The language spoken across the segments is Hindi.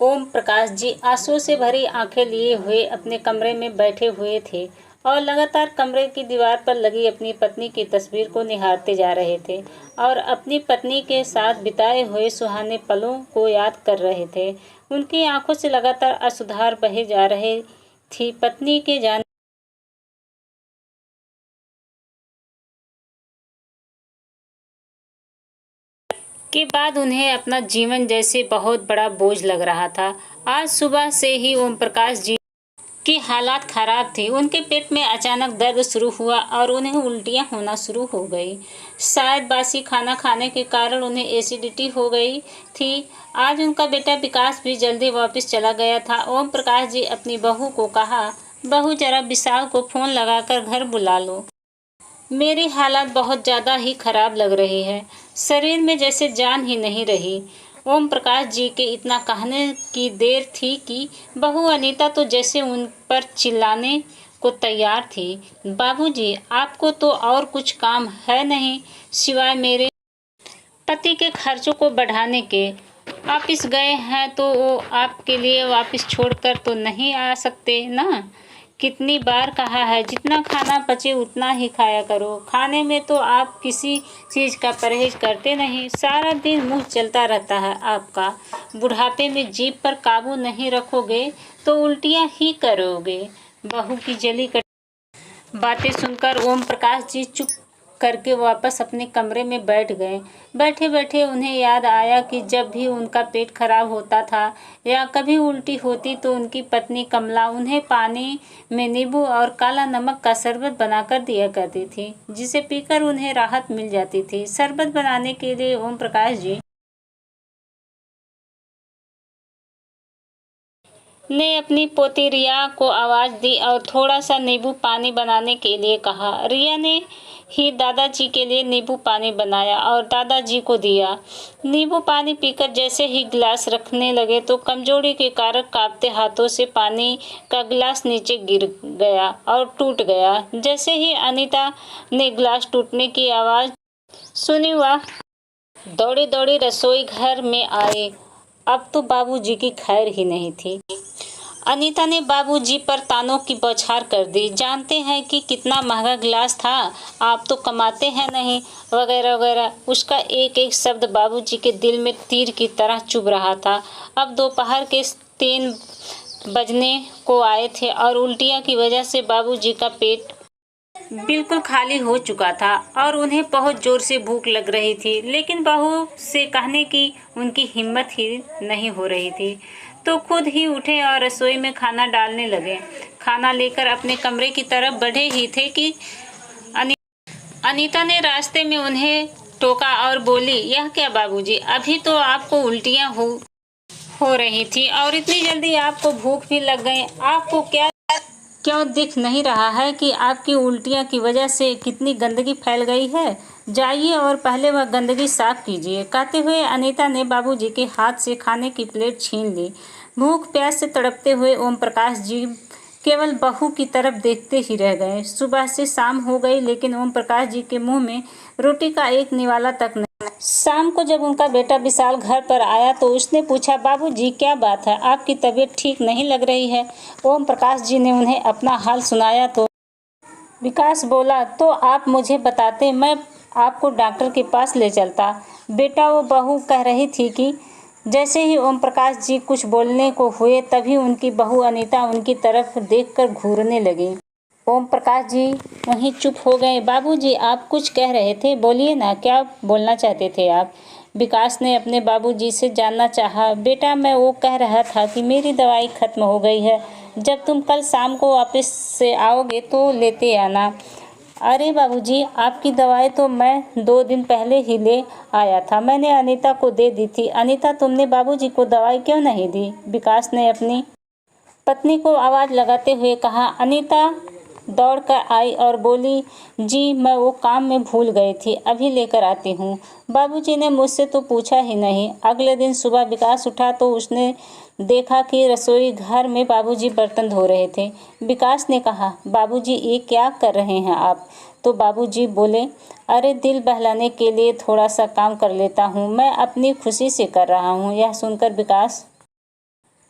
ओम प्रकाश जी आंसू से भरी आंखें लिए हुए अपने कमरे में बैठे हुए थे और लगातार कमरे की दीवार पर लगी अपनी पत्नी की तस्वीर को निहारते जा रहे थे और अपनी पत्नी के साथ बिताए हुए सुहाने पलों को याद कर रहे थे। उनकी आंखों से लगातार अश्रुधार बहे जा रहे थी। पत्नी के जाने के बाद उन्हें अपना जीवन जैसे बहुत बड़ा बोझ लग रहा था। आज सुबह से ही ओम प्रकाश जी की हालात खराब थी। उनके पेट में अचानक दर्द शुरू हुआ और उन्हें उल्टियां होना शुरू हो गई। शायद बासी खाना खाने के कारण उन्हें एसिडिटी हो गई थी। आज उनका बेटा विकास भी जल्दी वापस चला गया था। ओम प्रकाश जी अपनी बहू को कहा, बहू जरा विशाल को फोन लगाकर घर बुला लो। मेरी हालत बहुत ज़्यादा ही खराब लग रही है। शरीर में जैसे जान ही नहीं रही। ओम प्रकाश जी के इतना कहने की देर थी कि बहू अनीता तो जैसे उन पर चिल्लाने को तैयार थी। बाबूजी, आपको तो और कुछ काम है नहीं सिवाय मेरे पति के खर्चों को बढ़ाने के। वापिस गए हैं तो वो आपके लिए वापिस छोड़कर तो नहीं आ सकते ना। कितनी बार कहा है जितना खाना पचे उतना ही खाया करो। खाने में तो आप किसी चीज़ का परहेज करते नहीं। सारा दिन मुंह चलता रहता है आपका। बुढ़ापे में जीभ पर काबू नहीं रखोगे तो उल्टियां ही करोगे। बहू की जली कटी बातें सुनकर ओम प्रकाश जी चुप करके वापस अपने कमरे में बैठ गए। बैठे बैठे उन्हें याद आया कि जब भी उनका पेट खराब होता था या कभी उल्टी होती तो उनकी पत्नी कमला उन्हें पानी में नींबू और काला नमक का शरबत बनाकर दिया करती थी, जिसे पीकर उन्हें राहत मिल जाती थी। शरबत बनाने के लिए ओम प्रकाश जी ने अपनी पोती रिया को आवाज़ दी और थोड़ा सा नींबू पानी बनाने के लिए कहा। रिया ने ही दादाजी के लिए नींबू पानी बनाया और दादाजी को दिया। नींबू पानी पीकर जैसे ही गिलास रखने लगे तो कमजोरी के कारण कांपते हाथों से पानी का गिलास नीचे गिर गया और टूट गया। जैसे ही अनीता ने गिलास टूटने की आवाज़ सुनी वह दौड़ी दौड़ी रसोई घर में आए। अब तो बाबूजी की खैर ही नहीं थी। अनीता ने बाबूजी पर तानों की बौछार कर दी। जानते हैं कि कितना महंगा गिलास था, आप तो कमाते हैं नहीं, वगैरह वगैरह। उसका एक एक शब्द बाबूजी के दिल में तीर की तरह चुभ रहा था। अब दोपहर के 3 बजने को आए थे और उल्टियाँ की वजह से बाबूजी का पेट बिल्कुल खाली हो चुका था और उन्हें बहुत जोर से भूख लग रही थी, लेकिन बहू से कहने की उनकी हिम्मत ही नहीं हो रही थी। तो खुद ही उठे और रसोई में खाना डालने लगे। खाना लेकर अपने कमरे की तरफ बढ़े ही थे कि अनीता ने रास्ते में उन्हें टोका और बोली, यह क्या बाबूजी, अभी तो आपको उल्टियाँ हो रही थी और इतनी जल्दी आपको भूख भी लग गई। आपको क्यों दिख नहीं रहा है कि आपकी उल्टियाँ की वजह से कितनी गंदगी फैल गई है? जाइए और पहले वह गंदगी साफ कीजिए। कहते हुए अनीता ने बाबूजी के हाथ से खाने की प्लेट छीन ली। भूख प्यास से तड़पते हुए ओम प्रकाश जी केवल बहू की तरफ देखते ही रह गए। सुबह से शाम हो गई लेकिन ओम प्रकाश जी के मुंह में रोटी का एक निवाला तक नहीं। शाम को जब उनका बेटा विशाल घर पर आया तो उसने पूछा, बाबूजी क्या बात है, आपकी तबीयत ठीक नहीं लग रही है? ओम प्रकाश जी ने उन्हें अपना हाल सुनाया तो विकास बोला, तो आप मुझे बताते, मैं आपको डॉक्टर के पास ले चलता। बेटा, वो बहू कह रही थी कि जैसे ही ओम प्रकाश जी कुछ बोलने को हुए तभी उनकी बहू अनीता उनकी तरफ देखकर घूरने लगी। ओम प्रकाश जी वहीं चुप हो गए। बाबूजी, आप कुछ कह रहे थे, बोलिए ना, क्या बोलना चाहते थे आप? विकास ने अपने बाबूजी से जानना चाहा। बेटा, मैं वो कह रहा था कि मेरी दवाई खत्म हो गई है। जब तुम कल शाम को वापस से आओगे तो लेते आना। अरे बाबूजी, आपकी दवाई तो मैं 2 दिन पहले ही ले आया था। मैंने अनीता को दे दी थी। अनीता, तुमने बाबूजी को दवाई क्यों नहीं दी? विकास ने अपनी पत्नी को आवाज़ लगाते हुए कहा। अनीता दौड़ कर आई और बोली, जी मैं वो काम में भूल गई थी, अभी लेकर आती हूँ। बाबूजी ने मुझसे तो पूछा ही नहीं। अगले दिन सुबह विकास उठा तो उसने देखा कि रसोई घर में बाबूजी बर्तन धो रहे थे। विकास ने कहा, बाबूजी ये क्या कर रहे हैं आप? तो बाबूजी बोले, अरे दिल बहलाने के लिए थोड़ा सा काम कर लेता हूँ, मैं अपनी खुशी से कर रहा हूँ। यह सुनकर विकास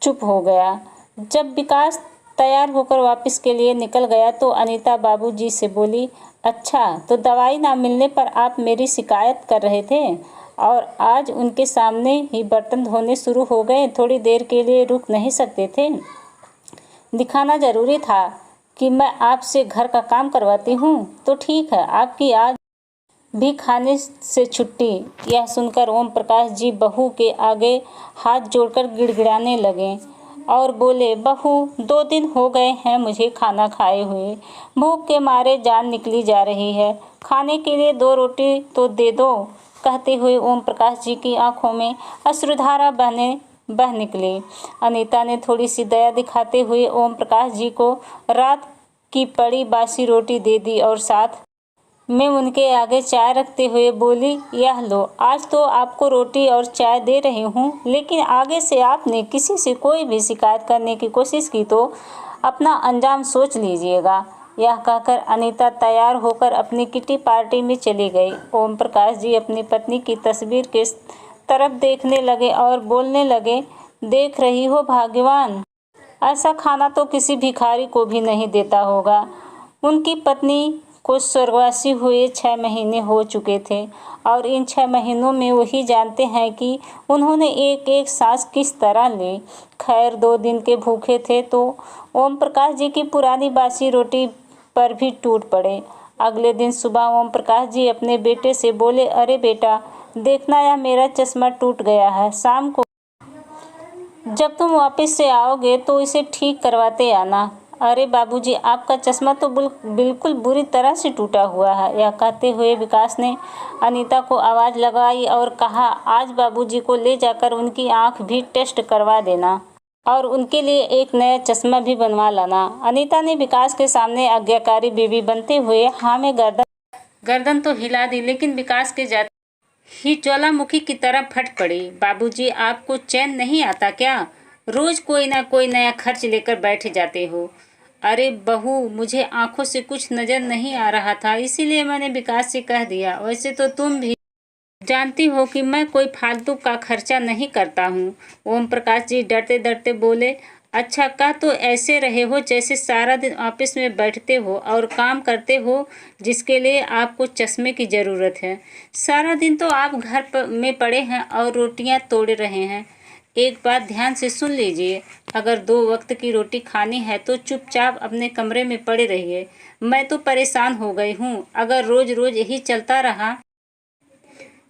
चुप हो गया। जब विकास तैयार होकर वापस के लिए निकल गया तो अनीता बाबूजी से बोली, अच्छा तो दवाई ना मिलने पर आप मेरी शिकायत कर रहे थे और आज उनके सामने ही बर्तन धोने शुरू हो गए। थोड़ी देर के लिए रुक नहीं सकते थे? दिखाना जरूरी था कि मैं आपसे घर का काम करवाती हूँ। तो ठीक है, आपकी आज भी खाने से छुट्टी। यह सुनकर ओम प्रकाश जी बहू के आगे हाथ जोड़कर गिड़गिड़ाने लगे और बोले, बहू 2 दिन हो गए हैं मुझे खाना खाए हुए। भूख के मारे जान निकली जा रही है। खाने के लिए 2 रोटी तो दे दो। कहते हुए ओम प्रकाश जी की आंखों में अश्रुधारा बह निकली। अनीता ने थोड़ी सी दया दिखाते हुए ओम प्रकाश जी को रात की पड़ी बासी रोटी दे दी और साथ में उनके आगे चाय रखते हुए बोली, यह लो, आज तो आपको रोटी और चाय दे रही हूँ, लेकिन आगे से आपने किसी से कोई भी शिकायत करने की कोशिश की तो अपना अंजाम सोच लीजिएगा। यह कहकर अनीता तैयार होकर अपनी किटी पार्टी में चली गई। ओम प्रकाश जी अपनी पत्नी की तस्वीर के तरफ देखने लगे और बोलने लगे, देख रही हो भाग्यवान, ऐसा खाना तो किसी भिखारी को भी नहीं देता होगा। उनकी पत्नी को स्वर्गवासी हुए 6 महीने हो चुके थे और इन 6 महीनों में वही जानते हैं कि उन्होंने एक एक सांस किस तरह ली। खैर 2 दिन के भूखे थे तो ओम प्रकाश जी की पुरानी बासी रोटी पर भी टूट पड़े। अगले दिन सुबह ओम प्रकाश जी अपने बेटे से बोले, अरे बेटा, देखना यह मेरा चश्मा टूट गया है। शाम को जब तुम वापस से आओगे तो इसे ठीक करवाते आना। अरे बाबूजी, आपका चश्मा तो बिल्कुल बुरी तरह से टूटा हुआ है। यह कहते हुए विकास ने अनीता को आवाज़ लगाई और कहा, आज बाबूजी को ले जाकर उनकी आंख भी टेस्ट करवा देना और उनके लिए एक नया चश्मा भी बनवा लाना। अनीता ने विकास के सामने आज्ञाकारी बीवी बनते हुए हाँ में गर्दन तो हिला दी, लेकिन विकास के जाते ही ज्वालामुखी की तरह फट पड़ी। बाबूजी, आपको चैन नहीं आता क्या? रोज कोई ना कोई नया खर्च लेकर बैठ जाते हो। अरे बहू, मुझे आंखों से कुछ नजर नहीं आ रहा था, इसीलिए मैंने विकास से कह दिया। वैसे तो तुम भी जानती हो कि मैं कोई फालतू का खर्चा नहीं करता हूँ। ओम प्रकाश जी डरते डरते बोले, अच्छा कह तो ऐसे रहे हो जैसे सारा दिन ऑफिस में बैठते हो और काम करते हो जिसके लिए आपको चश्मे की ज़रूरत है। सारा दिन तो आप घर में पड़े हैं और रोटियां तोड़ रहे हैं। एक बात ध्यान से सुन लीजिए, अगर 2 वक्त की रोटी खानी है तो चुपचाप अपने कमरे में पड़े रहिए। मैं तो परेशान हो गई हूँ। अगर रोज रोज यही चलता रहा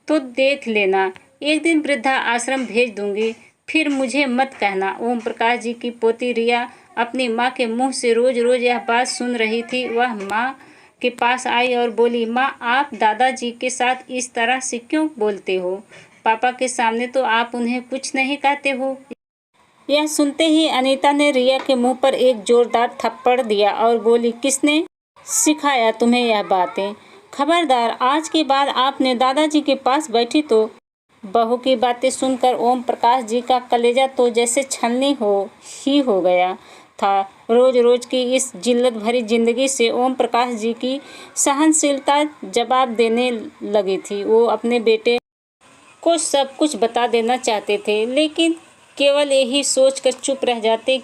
तो देख लेना, एक दिन वृद्धा आश्रम भेज दूंगी, फिर मुझे मत कहना। ओम प्रकाश जी की पोती रिया अपनी माँ के मुंह से रोज रोज यह बात सुन रही थी। वह माँ के पास आई और बोली, माँ, आप दादाजी के साथ इस तरह से क्यों बोलते हो? पापा के सामने तो आप उन्हें कुछ नहीं कहते हो। यह सुनते ही अनीता ने रिया के मुंह पर एक जोरदार थप्पड़ दिया और बोली, किसने सिखाया तुम्हें यह बातें? खबरदार, आज के बाद आपने दादाजी के पास बैठी तो। बहू की बातें सुनकर ओम प्रकाश जी का कलेजा तो जैसे छलनी हो गया था। रोज रोज की इस जिल्लत भरी जिंदगी से ओम प्रकाश जी की सहनशीलता जवाब देने लगी थी। वो अपने बेटे को सब कुछ बता देना चाहते थे, लेकिन केवल यही सोचकर चुप रह जाते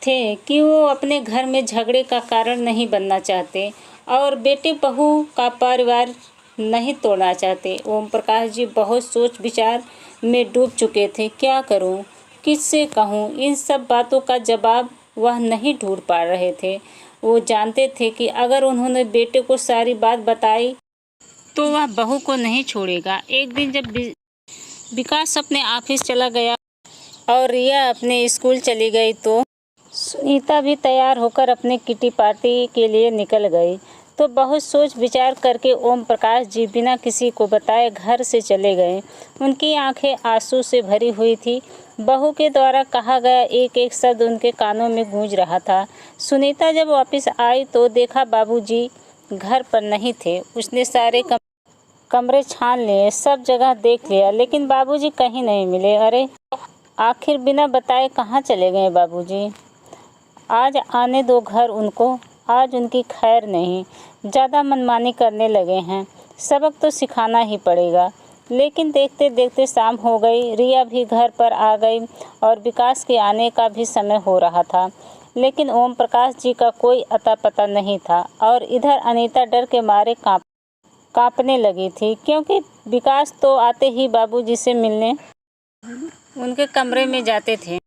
थे कि वो अपने घर में झगड़े का कारण नहीं बनना चाहते और बेटे बहू का परिवार नहीं तोड़ना चाहते। ओम प्रकाश जी बहुत सोच विचार में डूब चुके थे। क्या करूं, किससे कहूं? इन सब बातों का जवाब वह नहीं ढूंढ पा रहे थे। वो जानते थे कि अगर उन्होंने बेटे को सारी बात बताई तो वह बहू को नहीं छोड़ेगा। एक दिन जब विकास अपने ऑफिस चला गया और रिया अपने स्कूल चली गई तो सुनीता भी तैयार होकर अपने किटी पार्टी के लिए निकल गई। तो बहुत सोच विचार करके ओम प्रकाश जी बिना किसी को बताए घर से चले गए। उनकी आंखें आंसू से भरी हुई थी। बहू के द्वारा कहा गया एक एक शब्द उनके कानों में गूंज रहा था। सुनीता जब वापस आई तो देखा बाबूजी घर पर नहीं थे। उसने सारे कमरे छान लिए, सब जगह देख लिया, लेकिन बाबूजी कहीं नहीं मिले। अरे आखिर बिना बताए कहाँ चले गए बाबूजी? आज आने दो घर उनको, आज उनकी खैर नहीं। ज़्यादा मनमानी करने लगे हैं, सबक तो सिखाना ही पड़ेगा। लेकिन देखते देखते शाम हो गई। रिया भी घर पर आ गई और विकास के आने का भी समय हो रहा था, लेकिन ओम प्रकाश जी का कोई अता पता नहीं था। और इधर अनीता डर के मारे कांपने लगी थी, क्योंकि विकास तो आते ही बाबूजी से मिलने उनके कमरे में जाते थे।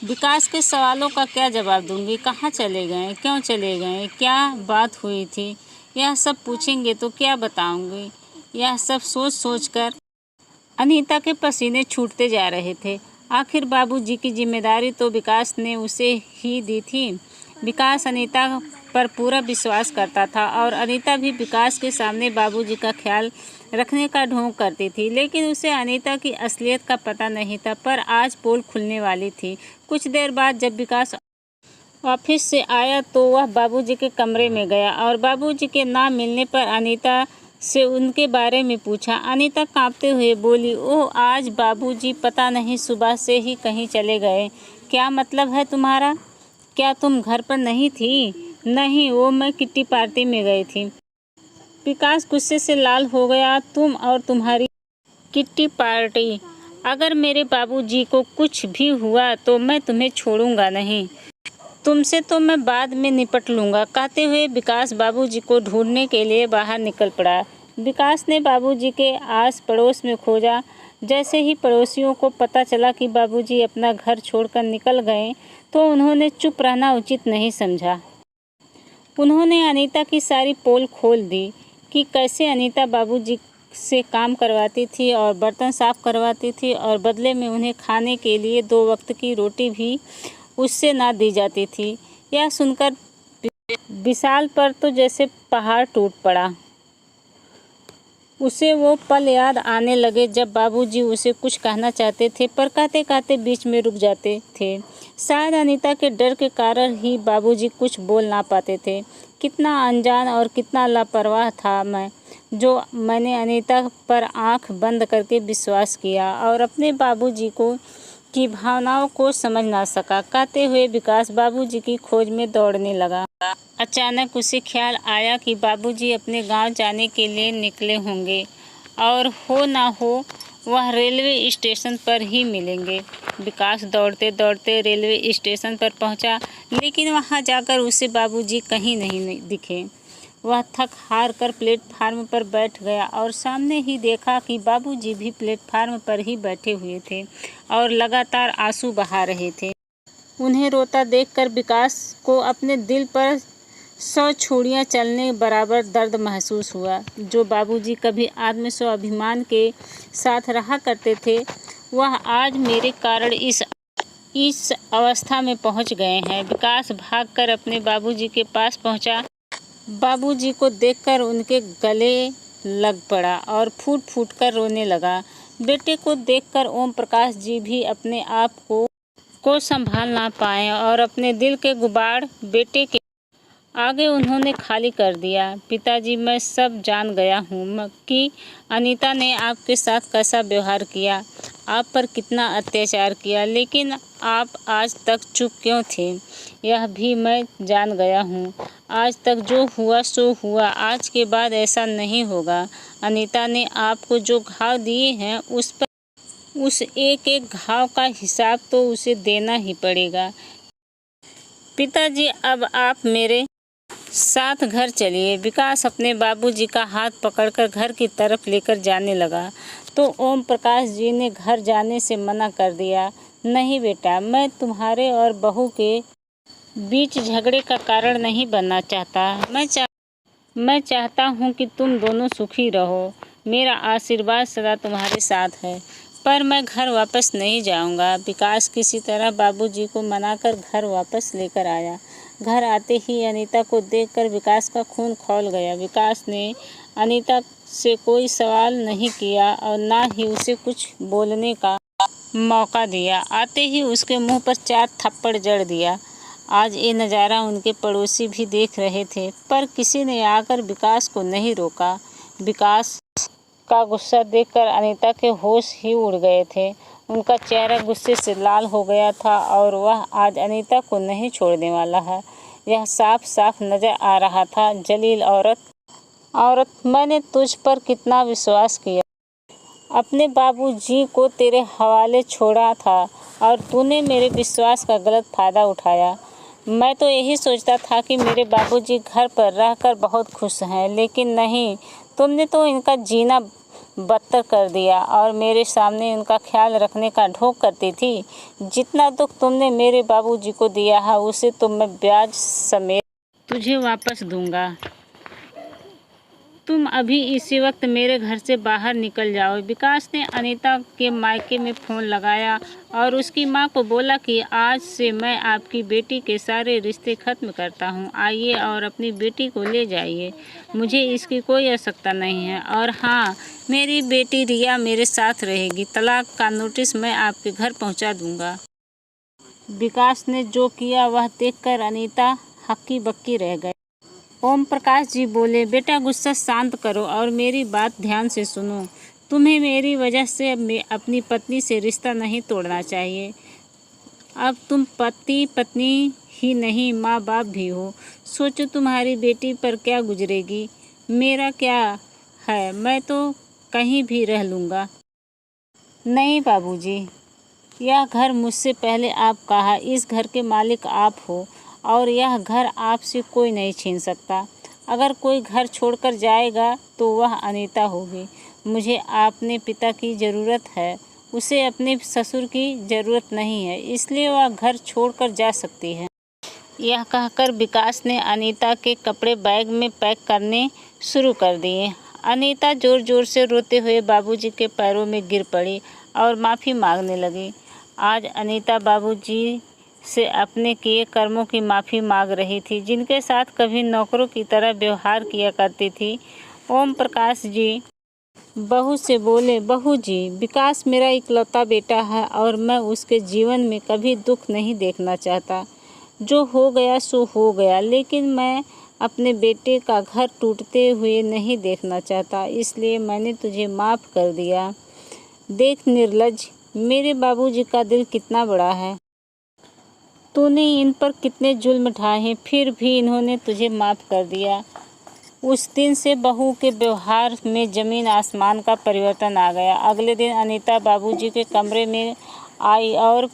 विकास के सवालों का क्या जवाब दूंगी? कहाँ चले गए, क्यों चले गए, क्या बात हुई थी, यह सब पूछेंगे तो क्या बताऊंगी? यह सब सोच सोचकर अनीता के पसीने छूटते जा रहे थे। आखिर बाबूजी की जिम्मेदारी तो विकास ने उसे ही दी थी। विकास अनीता पर पूरा विश्वास करता था और अनीता भी विकास के सामने बाबूजी का ख्याल रखने का ढोंग करती थी, लेकिन उसे अनीता की असलियत का पता नहीं था। पर आज पोल खुलने वाली थी। कुछ देर बाद जब विकास ऑफिस से आया तो वह बाबूजी के कमरे में गया और बाबूजी के ना मिलने पर अनीता से उनके बारे में पूछा। अनीता कांपते हुए बोली, ओह, आज बाबूजी पता नहीं सुबह से ही कहीं चले गए। क्या मतलब है तुम्हारा? क्या तुम घर पर नहीं थी? नहीं, वो मैं किट्टी पार्टी में गई थी। विकास गुस्से से लाल हो गया। तुम और तुम्हारी किट्टी पार्टी? अगर मेरे बाबूजी को कुछ भी हुआ तो मैं तुम्हें छोड़ूंगा नहीं। तुमसे तो मैं बाद में निपट लूँगा। कहते हुए विकास बाबूजी को ढूंढने के लिए बाहर निकल पड़ा। विकास ने बाबूजी के आस पड़ोस में खोजा। जैसे ही पड़ोसियों को पता चला कि बाबूजी अपना घर छोड़कर निकल गए तो उन्होंने चुप रहना उचित नहीं समझा। उन्होंने अनीता की सारी पोल खोल दी कि कैसे अनीता बाबूजी से काम करवाती थी और बर्तन साफ करवाती थी और बदले में उन्हें खाने के लिए 2 वक्त की रोटी भी उससे ना दी जाती थी। यह सुनकर विशाल पर तो जैसे पहाड़ टूट पड़ा। उसे वो पल याद आने लगे जब बाबूजी उसे कुछ कहना चाहते थे पर कहते कहते बीच में रुक जाते थे। शायद अनीता के डर के कारण ही बाबूजी कुछ बोल ना पाते थे। कितना अनजान और कितना लापरवाह था मैं, जो मैंने अनीता पर आंख बंद करके विश्वास किया और अपने बाबूजी की भावनाओं को समझ ना सका। कहते हुए विकास बाबूजी की खोज में दौड़ने लगा। अचानक उसे ख्याल आया कि बाबूजी अपने गांव जाने के लिए निकले होंगे और हो ना हो वह रेलवे स्टेशन पर ही मिलेंगे। विकास दौड़ते दौड़ते रेलवे स्टेशन पर पहुंचा, लेकिन वहां जाकर उसे बाबूजी कहीं नहीं दिखे। वह थक हार कर प्लेटफार्म पर बैठ गया और सामने ही देखा कि बाबूजी भी प्लेटफार्म पर ही बैठे हुए थे और लगातार आंसू बहा रहे थे। उन्हें रोता देखकर विकास को अपने दिल पर 100 छुरियां चलने बराबर दर्द महसूस हुआ। जो बाबूजी कभी आत्मस्वाभिमान के साथ रहा करते थे, वह आज मेरे कारण इस अवस्था में पहुंच गए हैं। विकास भागकर अपने बाबूजी के पास पहुंचा। बाबूजी को देखकर उनके गले लग पड़ा और फूट फूट कर रोने लगा। बेटे को देखकर ओम प्रकाश जी भी अपने आप को संभाल ना पाए और अपने दिल के गुबार बेटे के आगे उन्होंने खाली कर दिया। पिताजी, मैं सब जान गया हूँ कि अनीता ने आपके साथ कैसा व्यवहार किया, आप पर कितना अत्याचार किया, लेकिन आप आज तक चुप क्यों थे? यह भी मैं जान गया हूँ। आज तक जो हुआ सो हुआ, आज के बाद ऐसा नहीं होगा। अनीता ने आपको जो घाव दिए हैं उस एक एक घाव का हिसाब तो उसे देना ही पड़ेगा। पिताजी, अब आप मेरे साथ घर चलिए। विकास अपने बाबूजी का हाथ पकड़कर घर की तरफ लेकर जाने लगा तो ओम प्रकाश जी ने घर जाने से मना कर दिया। नहीं बेटा, मैं तुम्हारे और बहू के बीच झगड़े का कारण नहीं बनना चाहता। मैं चाहता हूँ कि तुम दोनों सुखी रहो। मेरा आशीर्वाद सदा तुम्हारे साथ है, पर मैं घर वापस नहीं जाऊँगा। विकास किसी तरह बाबूजी को मनाकर घर वापस लेकर आया। घर आते ही अनीता को देखकर विकास का खून खौल गया। विकास ने अनीता से कोई सवाल नहीं किया और ना ही उसे कुछ बोलने का मौका दिया। आते ही उसके मुंह पर 4 थप्पड़ जड़ दिया। आज ये नज़ारा उनके पड़ोसी भी देख रहे थे, पर किसी ने आकर विकास को नहीं रोका। विकास का गुस्सा देखकर अनीता के होश ही उड़ गए थे। उनका चेहरा गुस्से से लाल हो गया था और वह आज अनीता को नहीं छोड़ने वाला है। यह साफ साफ नजर आ रहा था। जलील औरत, मैंने तुझ पर कितना विश्वास किया, अपने बाबूजी को तेरे हवाले छोड़ा था और तूने मेरे विश्वास का गलत फ़ायदा उठाया। मैं तो यही सोचता था कि मेरे बाबूजी घर पर रहकर बहुत खुश हैं, लेकिन नहीं, तुमने तो इनका जीना बदतर कर दिया और मेरे सामने उनका ख्याल रखने का ढोंग करती थी। जितना दुख तुमने मेरे बाबूजी को दिया है, उसे तो मैं ब्याज समेत तुझे वापस दूंगा। तुम अभी इसी वक्त मेरे घर से बाहर निकल जाओ। विकास ने अनीता के मायके में फ़ोन लगाया और उसकी मां को बोला कि आज से मैं आपकी बेटी के सारे रिश्ते ख़त्म करता हूं। आइए और अपनी बेटी को ले जाइए, मुझे इसकी कोई आवश्यकता नहीं है। और हाँ, मेरी बेटी रिया मेरे साथ रहेगी। तलाक का नोटिस मैं आपके घर पहुंचा दूंगा। विकास ने जो किया वह देखकर अनीता हक्की बक्की रह गई। ओम प्रकाश जी बोले, बेटा गुस्सा शांत करो और मेरी बात ध्यान से सुनो। तुम्हें मेरी वजह से अपनी पत्नी से रिश्ता नहीं तोड़ना चाहिए। अब तुम पति पत्नी ही नहीं, माँ बाप भी हो। सोचो तुम्हारी बेटी पर क्या गुजरेगी। मेरा क्या है, मैं तो कहीं भी रह लूँगा। नहीं बाबूजी, यह घर मुझसे पहले आपका है। इस घर के मालिक आप हो और यह घर आपसे कोई नहीं छीन सकता। अगर कोई घर छोड़कर जाएगा तो वह अनीता होगी। मुझे अपने पिता की ज़रूरत है, उसे अपने ससुर की ज़रूरत नहीं है, इसलिए वह घर छोड़कर जा सकती है। यह कहकर विकास ने अनीता के कपड़े बैग में पैक करने शुरू कर दिए। अनीता ज़ोर ज़ोर से रोते हुए बाबूजी के पैरों में गिर पड़ी और माफ़ी मांगने लगी। आज अनीता बाबूजी से अपने किए कर्मों की माफ़ी मांग रही थी, जिनके साथ कभी नौकरों की तरह व्यवहार किया करती थी। ओम प्रकाश जी बहू से बोले, बहू जी, विकास मेरा इकलौता बेटा है और मैं उसके जीवन में कभी दुख नहीं देखना चाहता। जो हो गया सो हो गया, लेकिन मैं अपने बेटे का घर टूटते हुए नहीं देखना चाहता, इसलिए मैंने तुझे माफ़ कर दिया। देख निर्लज्ज, मेरे बाबूजी का दिल कितना बड़ा है। तूने इन पर कितने जुल्म ढाए हैं, फिर भी इन्होंने तुझे माफ़ कर दिया। उस दिन से बहू के व्यवहार में ज़मीन आसमान का परिवर्तन आ गया। अगले दिन अनीता बाबूजी के कमरे में आई और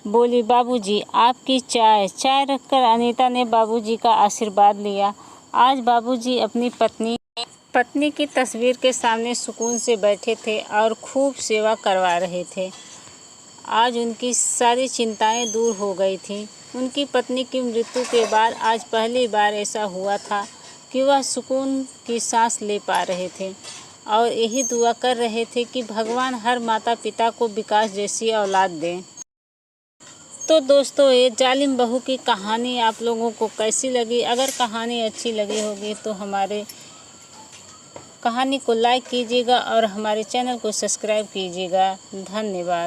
बोली, बाबूजी आपकी चाय रखकर अनीता ने बाबूजी का आशीर्वाद लिया। आज बाबूजी अपनी पत्नी की तस्वीर के सामने सुकून से बैठे थे और खूब सेवा करवा रहे थे। आज उनकी सारी चिंताएं दूर हो गई थीं। उनकी पत्नी की मृत्यु के बाद आज पहली बार ऐसा हुआ था कि वह सुकून की सांस ले पा रहे थे और यही दुआ कर रहे थे कि भगवान हर माता पिता को विकास जैसी औलाद दें। तो दोस्तों, ये जालिम बहू की कहानी आप लोगों को कैसी लगी? अगर कहानी अच्छी लगी होगी तो हमारे कहानी को लाइक कीजिएगा और हमारे चैनल को सब्सक्राइब कीजिएगा। धन्यवाद।